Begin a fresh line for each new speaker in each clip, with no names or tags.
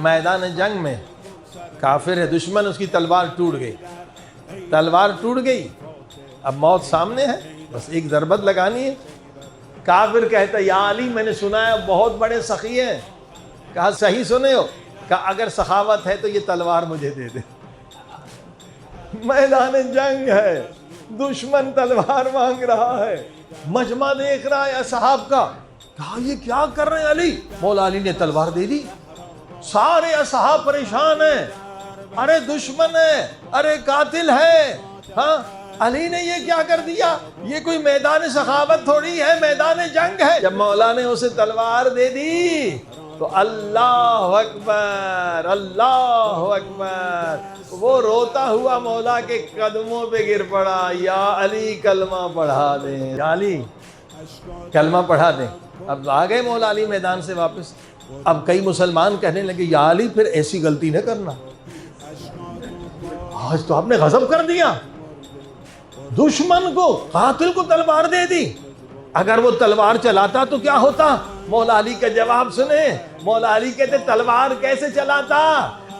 میدان جنگ میں کافر ہے، دشمن، اس کی تلوار ٹوٹ گئی، تلوار ٹوٹ گئی، اب موت سامنے ہے، بس ایک ضربت لگانی ہے۔ کافر کہتا یا علی میں نے سنا ہے بہت بڑے سخی ہیں۔ کہا صحیح سنے ہو؟ کہا اگر سخاوت ہے تو یہ تلوار مجھے دے دے۔ میدان جنگ ہے، دشمن تلوار مانگ رہا ہے، مجمع دیکھ رہا ہے اصحاب کا۔ کہا یہ کیا کر رہے ہیں علی؟ مولا علی نے تلوار دے دی۔ سارے اصحاب پریشان ہیں، ارے دشمن ہے، ارے قاتل ہے، ہاں علی نے یہ کیا کر دیا؟ یہ کوئی میدان سخاوت تھوڑی ہے، میدان جنگ ہے۔ جب مولا نے اسے تلوار دے دی تو اللہ اکبر، اللہ اکبر، وہ روتا ہوا مولا کے قدموں پہ گر پڑا، یا علی کلمہ پڑھا دیں، یا علی کلمہ پڑھا دیں۔ اب آ گئے مولا علی میدان سے واپس۔ اب کئی مسلمان کہنے لگے یا علی پھر ایسی غلطی نہ کرنا، آج تو آپ نے غضب کر دیا، دشمن کو، قاتل کو تلوار دے دی، اگر وہ تلوار چلاتا تو کیا ہوتا؟ مولا علی کا جواب سنیں، مولا علی کہتے تلوار کیسے چلاتا؟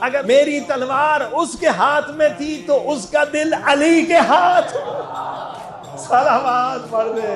اگر میری تلوار اس کے ہاتھ میں تھی تو اس کا دل علی کے ہاتھ۔ صلوات پڑھ دیں۔